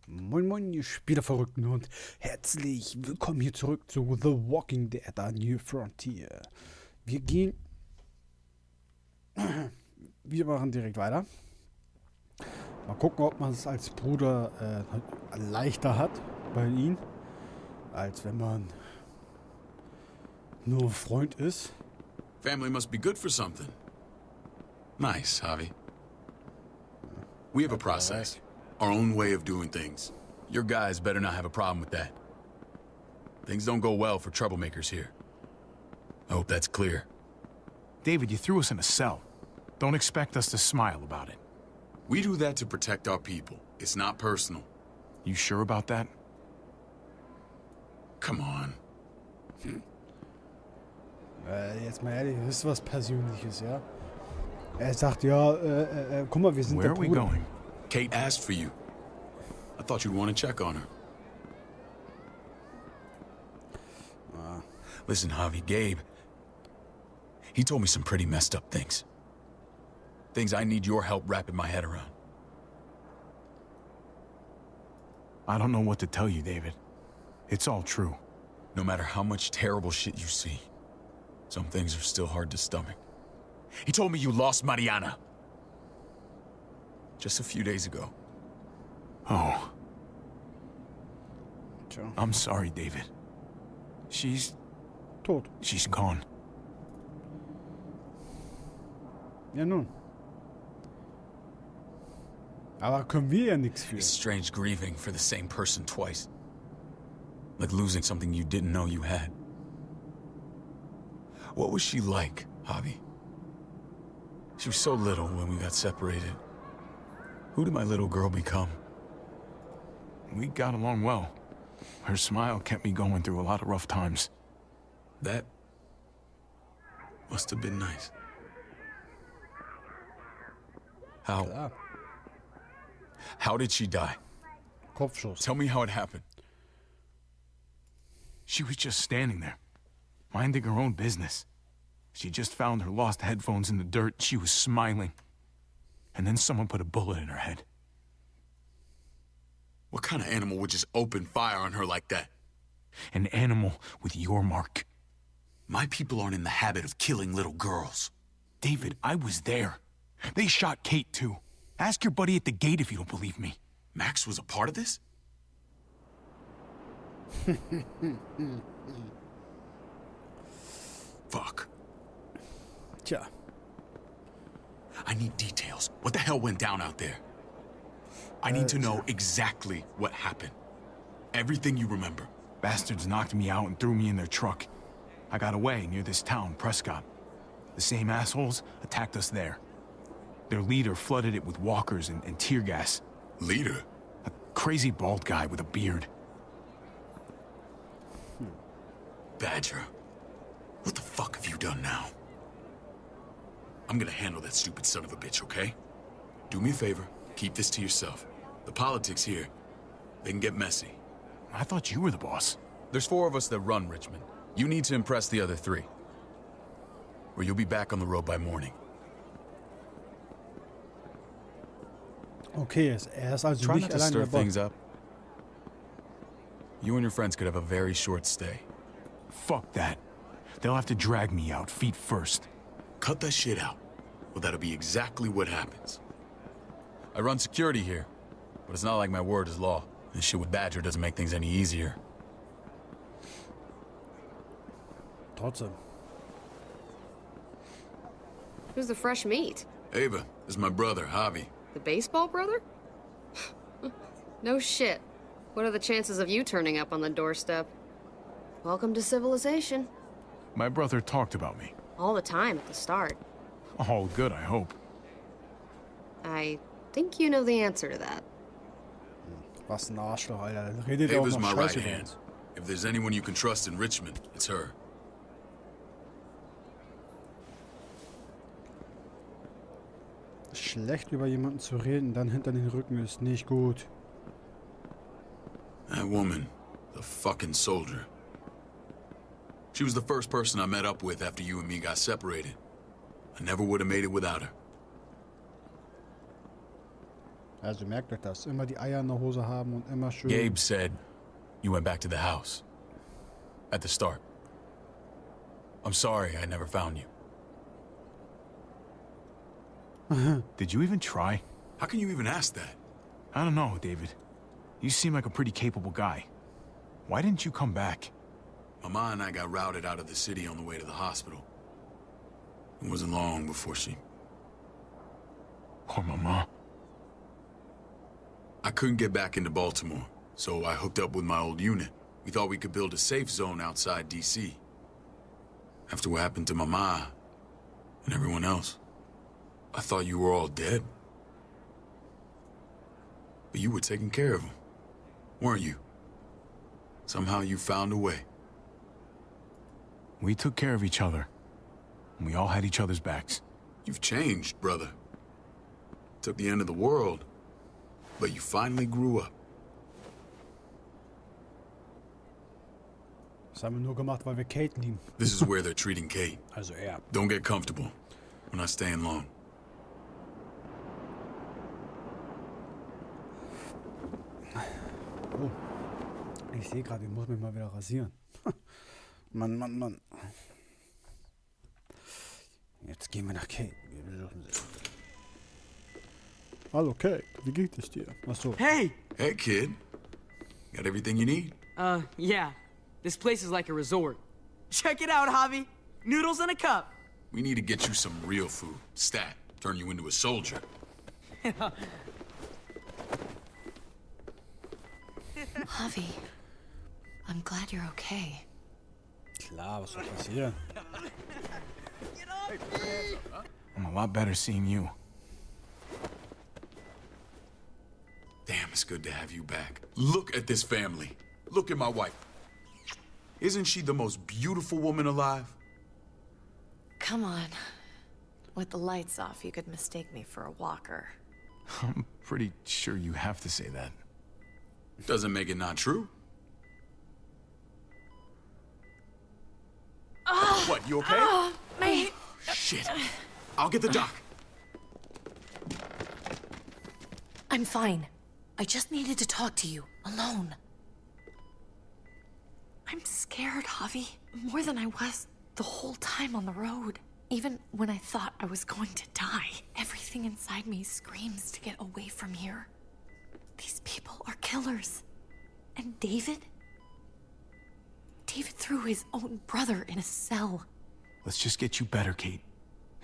Moin moin, ihr Spielerverrückten und herzlich willkommen hier zurück zu The Walking Dead, A New Frontier. Wir machen direkt weiter. Mal gucken, ob man es als Bruder leichter hat bei ihm, als wenn man nur ein Freund ist. Family must be good for something. Nice, Javi. We have a process. Our own way of doing things. Your guys better not have a problem with that. Things don't go well for troublemakers here. I hope that's clear. David, you threw us in a cell. Don't expect us to smile about it. We do that to protect our people. It's not personal. You sure about that? Come on. Jetzt mal ehrlich, das ist was Persönliches, ja? Er sagt, ja, guck mal, wir sind der Where are we Bruder. going? Kate asked for you. I thought you'd want to check on her. Listen, Javi, Gabe, he told me some pretty messed up things. Things I need your help wrapping my head around. I don't know what to tell you, David. It's all true. No matter how much terrible shit you see, some things are still hard to stomach. He told me you lost Mariana. Just a few days ago. Oh, Tja, I'm sorry, David. She's tot. gone. Ja nun. Aber können wir ja nichts für. It's strange grieving for the same person twice. Like losing something you didn't know you had. What was she like, Javi? She was so little when we got separated. Who did my little girl become? We got along well. Her smile kept me going through a lot of rough times. That must have been nice. Klar. How did she die? Kopfschuss. Tell me how it happened. She was just standing there, minding her own business. She just found her lost headphones in the dirt. She was smiling. And then someone put a bullet in her head. What kind of animal would just open fire on her like that? An animal with your mark. My people aren't in the habit of killing little girls. David, I was there. They shot Kate, too. Ask your buddy at the gate if you don't believe me. Max was a part of this? Fuck. Tja. I need details. What the hell went down out there? I need to know exactly what happened. Everything you remember. Bastards knocked me out and threw me in their truck. I got away near this town, Prescott. The same assholes attacked us there. Their leader flooded it with walkers and tear gas. Leader? A crazy bald guy with a beard. Badger. What the fuck have you done now? I'm gonna handle that stupid son of a bitch, okay? Do me a favor, keep this to yourself. The politics here, they can get messy. I thought you were the boss. There's 4 of us that run Richmond. You need to impress the other 3. Or you'll be back on the road by morning. Okay, er ist also Try nicht not to allein stir der Boss. things up. You and your friends could have a very short stay. Fuck that. They'll have to drag me out, feet first. Cut that shit out. Well, that'll be exactly what happens. I run security here, but it's not like my word is law. This shit with Badger doesn't make things any easier. Trotzdem. Who's the fresh meat? Ava, this is my brother, Javi. The baseball brother? No shit. What are the chances of you turning up on the doorstep? Welcome to civilization. My brother talked about me. All the time at the start. All good, I hope. I think you know the answer to that. Was ein Arschloch, Alter. Dann redet er auch Ava's noch my right Scheiße über hand. uns. If there's anyone you can trust in Richmond, it's her. Schlecht über jemanden zu reden, dann hinter den Rücken ist nicht gut. That woman, the fucking soldier. She was the first person I met up with after you and me got separated. I never would have made it without her. Also merkt euch das. Immer die Eier in der Hose haben und immer schön... Gabe said you went back to the house. At the start. I'm sorry I never found you. Did you even try? How can you even ask that? I don't know, David. You seem like a pretty capable guy. Why didn't you come back? Mama and I got routed out of the city on the way to the hospital. It wasn't long before she... Poor Mama. I couldn't get back into Baltimore, so I hooked up with my old unit. We thought we could build a safe zone outside D.C. After what happened to Mama and everyone else, I thought you were all dead. But you were taking care of them, weren't you? Somehow you found a way. We took care of each other. And we all had each other's backs. You've changed, brother. Took the end of the world, but you finally grew up. Das haben wir nur gemacht, weil wir Kate lieben. This is where they're treating Kate. Also er. Don't get comfortable. We're not staying long. Oh. Ich sehe gerade, ich muss mich mal wieder rasieren. Mann, Mann, Mann. Jetzt gehen wir nach Kate. Wir besuchen sie. Hallo Kate, wie geht es dir? Achso. Hey! Hey, kid. Got everything you need? Yeah. This place is like a resort. Check it out, Javi. Noodles in a cup. We need to get you some real food. Stat. Turn you into a soldier. Javi, I'm glad you're okay. Klar, was soll passieren? I'm a lot better seeing you. Damn, it's good to have you back. Look at this family. Look at my wife. Isn't she the most beautiful woman alive? Come on. With the lights off, you could mistake me for a walker. I'm pretty sure you have to say that. Doesn't make it not true. What, you okay? My... Shit. I'll get the doc. I'm fine. I just needed to talk to you, alone. I'm scared, Javi. More than I was the whole time on the road. Even when I thought I was going to die, everything inside me screams to get away from here. These people are killers. And David? David threw his own brother in a cell. Let's just get you better, Kate.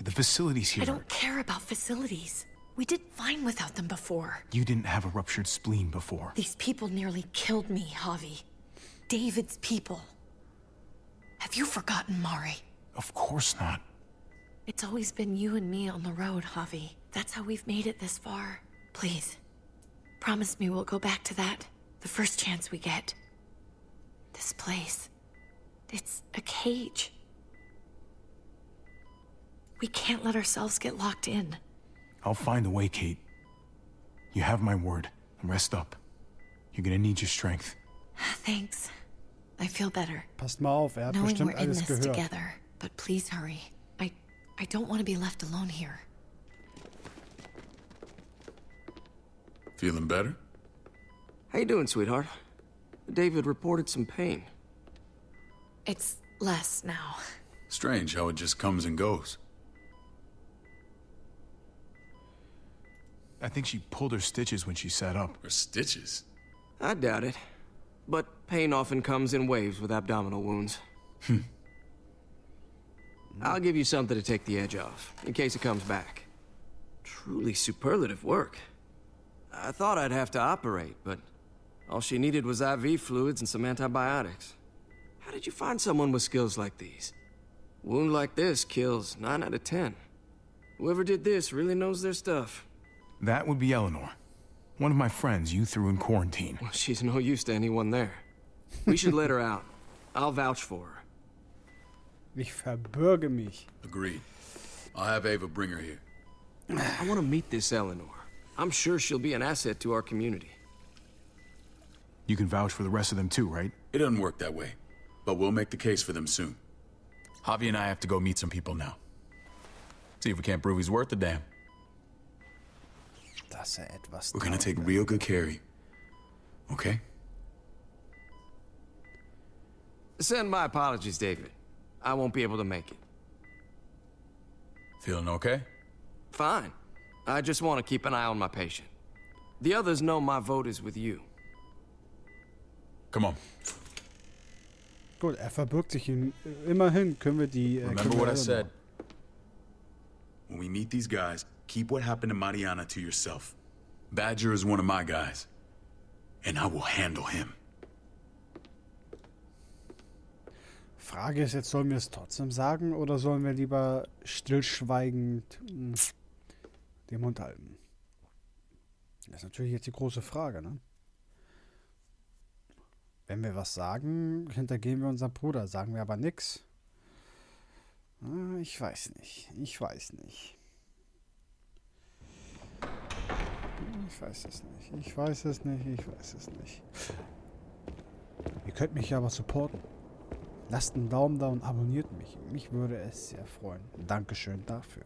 The facility's here. I don't care about facilities. We did fine without them before. You didn't have a ruptured spleen before. These people nearly killed me, Javi. David's people. Have you forgotten, Mari? Of course not. It's always been you and me on the road, Javi. That's how we've made it this far. Please, promise me we'll go back to that the first chance we get. This place, it's a cage. We can't let ourselves get locked in. I'll find a way, Kate. You have my word. Rest up. You're gonna need your strength. Thanks. I feel better. Passt mal auf, er hat Knowing we're bestimmt in alles this gehört. together. But please hurry. I don't want to be left alone here. Feeling better? How you doing, sweetheart? David reported some pain. It's less now. Strange how it just comes and goes. I think she pulled her stitches when she sat up. Or stitches. I doubt it. But pain often comes in waves with abdominal wounds. I'll give you something to take the edge off, in case it comes back. Truly superlative work. I thought I'd have to operate, but all she needed was IV fluids and some antibiotics. How did you find someone with skills like these? A wound like this kills 9 out of 10. Whoever did this really knows their stuff. That would be Eleanor. One of my friends you threw in quarantine. Well, she's no use to anyone there. We should let her out. I'll vouch for her. Ich verbürge mich. Agreed. I'll have Ava bring her here. I want to meet this Eleanor. I'm sure she'll be an asset to our community. You can vouch for the rest of them too, right? It doesn't work that way, but we'll make the case for them soon. Javi and I have to go meet some people now. See if we can't prove he's worth a damn. dass etwas We're gonna take taugt. real good care of you. Okay? Send my apologies, David. I won't be able to make it. Feeling okay? Fine. I just want to keep an eye on my patient. The others know my vote is with you. Come on. Gut, verbirgt sich immerhin, können wir die... Remember what I said. When we meet these guys, keep what happened to Mariana to yourself. Badger is one of my guys. And I will handle him. Frage ist jetzt, sollen wir es trotzdem sagen oder sollen wir lieber stillschweigend den Mund halten? Das ist natürlich jetzt die große Frage, ne? Wenn wir was sagen, hintergehen wir unseren Bruder. Sagen wir aber nichts. Ich weiß nicht. Ich weiß nicht. Ich weiß es nicht. Ich weiß es nicht. Ich weiß es nicht. Ihr könnt mich ja aber supporten. Lasst einen Daumen da und abonniert mich. Mich würde es sehr freuen. Dankeschön dafür.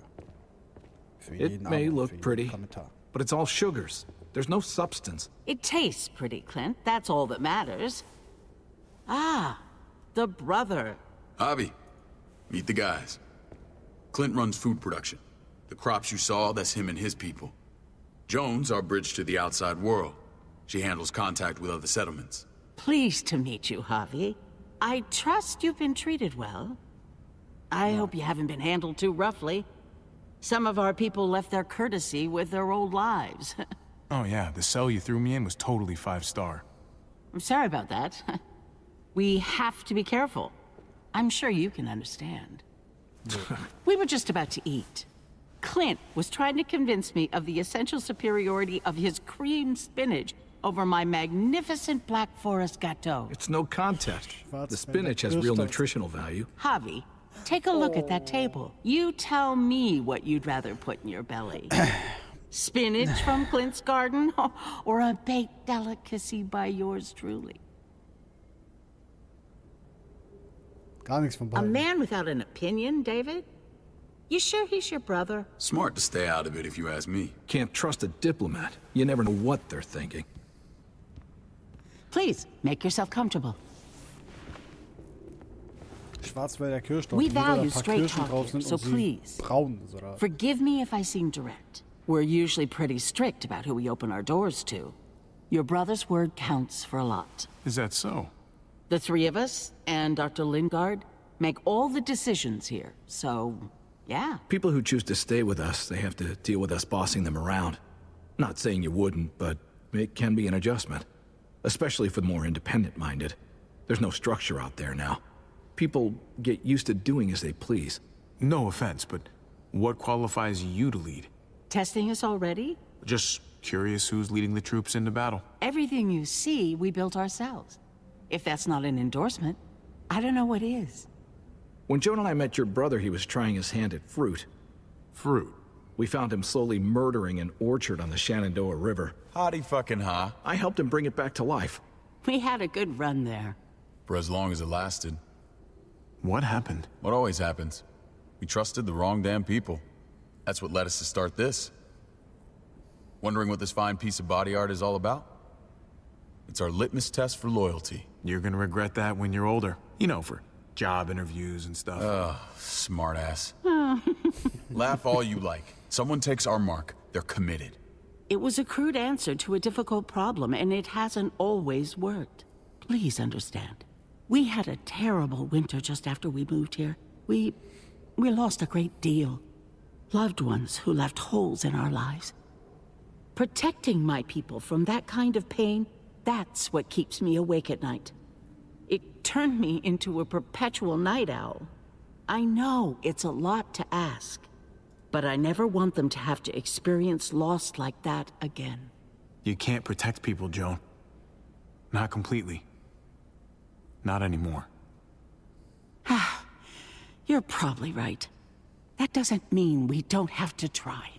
Für jeden It may Abo, look für jeden pretty, Kommentar. but it's all sugars. There's no substance. It tastes pretty, Clint. That's all that matters. Ah, the brother. Javi, meet the guys. Clint runs food production. The crops you saw, that's him and his people. Jones, our bridge to the outside world. She handles contact with other settlements. Pleased to meet you, Javi. I trust you've been treated well. I hope you haven't been handled too roughly. Some of our people left their courtesy with their old lives. Oh yeah, the cell you threw me in was totally 5-star. I'm sorry about that. We have to be careful. I'm sure you can understand. We were just about to eat. Clint was trying to convince me of the essential superiority of his cream spinach over my magnificent Black Forest gâteau. It's no contest. The spinach has real nutritional value. Javi, take a look at that table. You tell me what you'd rather put in your belly. Spinach from Clint's garden, or a baked delicacy by yours truly? Gar nichts von A beiden. man without an opinion, David? You sure he's your brother? Smart to stay out of it if you ask me. Can't trust a diplomat. You never know what they're thinking. Please, make yourself comfortable. Schwarzwälder Kirschtorte. We Nur weil da value ein paar straight Kirschen drauf talking, sind so und sie please. braun ist, oder? Forgive me if I seem direct. We're usually pretty strict about who we open our doors to. Your brother's word counts for a lot. Is that so? The three of us and Dr. Lingard make all the decisions here, so yeah. People who choose to stay with us, they have to deal with us bossing them around. Not saying you wouldn't, but it can be an adjustment. Especially for the more independent-minded. There's no structure out there now. People get used to doing as they please. No offense, but what qualifies you to lead? Testing us already? Just curious who's leading the troops into battle. Everything you see, we built ourselves. If that's not an endorsement, I don't know what is. When Joan and I met your brother, he was trying his hand at fruit. Fruit. We found him slowly murdering an orchard on the Shenandoah River. Howdy fucking ha. I helped him bring it back to life. We had a good run there. For as long as it lasted. What happened? What always happens. We trusted the wrong damn people. That's what led us to start this. Wondering what this fine piece of body art is all about? It's our litmus test for loyalty. You're gonna regret that when you're older. You know, for job interviews and stuff. Smartass. Laugh all you like. Someone takes our mark, they're committed. It was a crude answer to a difficult problem, and it hasn't always worked. Please understand. We had a terrible winter just after we moved here. We lost a great deal. Loved ones who left holes in our lives. Protecting my people from that kind of pain, that's what keeps me awake at night. It turned me into a perpetual night owl. I know it's a lot to ask, but I never want them to have to experience loss like that again. You can't protect people, Joan. Not completely. Not anymore. You're probably right. That doesn't mean we don't have to try.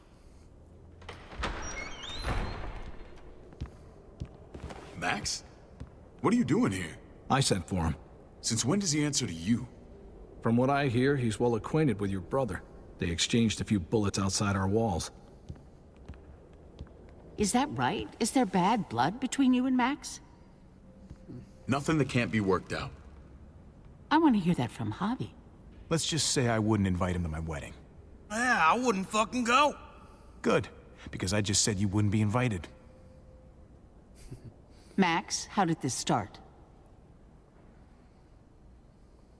Max? What are you doing here? I sent for him. Since when does he answer to you? From what I hear, he's well acquainted with your brother. They exchanged a few bullets outside our walls. Is that right? Is there bad blood between you and Max? Nothing that can't be worked out. I want to hear that from Javi. Let's just say I wouldn't invite him to my wedding. Yeah, I wouldn't fucking go. Good, because I just said you wouldn't be invited. Max, how did this start?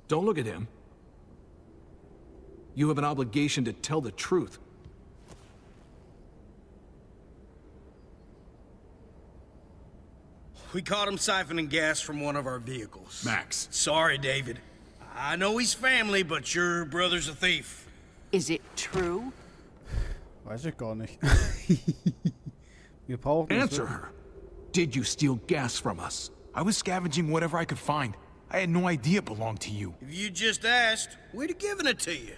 Don't look at him. You have an obligation to tell the truth. We caught him siphoning gas from one of our vehicles. Max. Sorry, David. I know he's family, but your brother's a thief. Is it true? Weiß ich gar nicht. Wir brauchen Answer her. Did you steal gas from us? I was scavenging whatever I could find. I had no idea it belonged to you. If you just asked, we'd have given it to you.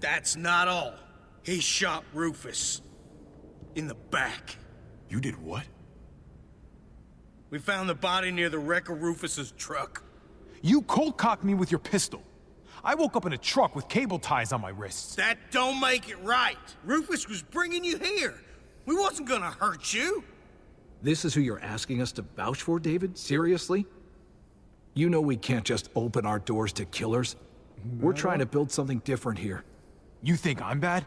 That's not all. He shot Rufus. In the back. You did what? We found the body near the wreck of Rufus's truck. You cold-cocked me with your pistol. I woke up in a truck with cable ties on my wrists. That don't make it right. Rufus was bringing you here. We wasn't gonna hurt you. This is who you're asking us to vouch for, David? Seriously? You know we can't just open our doors to killers. We're trying to build something different here. You think I'm bad?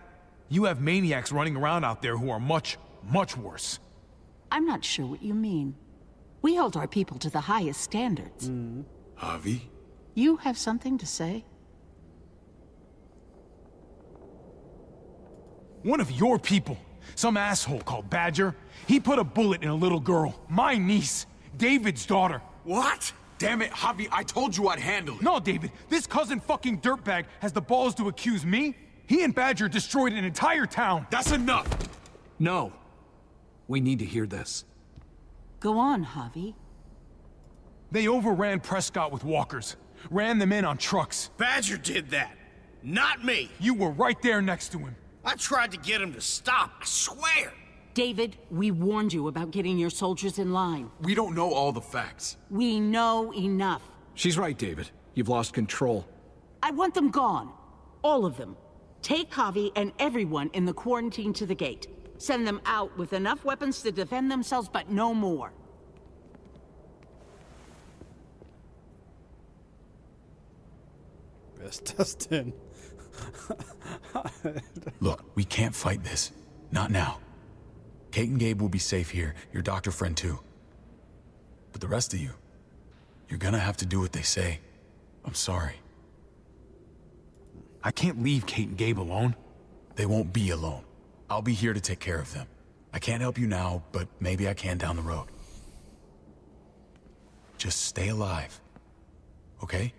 You have maniacs running around out there who are much, much worse. I'm not sure what you mean. We hold our people to the highest standards. Javi? You have something to say? One of your people, some asshole called Badger, he put a bullet in a little girl, my niece, David's daughter. What? Damn it, Javi, I told you I'd handle it. No, David, this cousin fucking dirtbag has the balls to accuse me? He and Badger destroyed an entire town. That's enough! No. We need to hear this. Go on, Javi. They overran Prescott with walkers, ran them in on trucks. Badger did that. Not me. You were right there next to him. I tried to get him to stop, I swear. David, we warned you about getting your soldiers in line. We don't know all the facts. We know enough. She's right, David. You've lost control. I want them gone. All of them. Take Javi and everyone in the quarantine to the gate. Send them out with enough weapons to defend themselves, but no more. Wer ist das denn? Look, we can't fight this. Not now. Kate and Gabe will be safe here, your doctor friend too. But the rest of you, you're gonna have to do what they say. I'm sorry. I can't leave Kate and Gabe alone. They won't be alone. I'll be here to take care of them. I can't help you now, but maybe I can down the road. Just stay alive. Okay?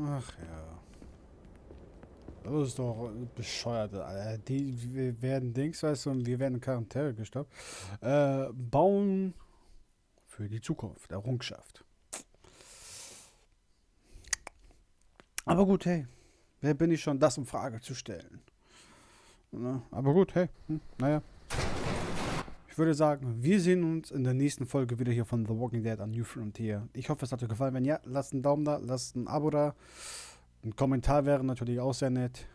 Ach ja. Das ist doch bescheuert, Alter. Wir werden Dings, weißt du, und wir werden in Quarantäne gestoppt. Bauen für die Zukunft, Errungenschaft. Aber gut, hey. Wer bin ich schon, das in Frage zu stellen? Na, aber gut, hey. Naja. Ich würde sagen, wir sehen uns in der nächsten Folge wieder hier von The Walking Dead an New Frontier. Ich hoffe, es hat euch gefallen. Wenn ja, lasst einen Daumen da, lasst ein Abo da. Ein Kommentar wäre natürlich auch sehr nett.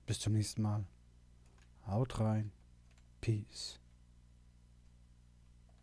Bis zum nächsten Mal. Haut rein. Peace.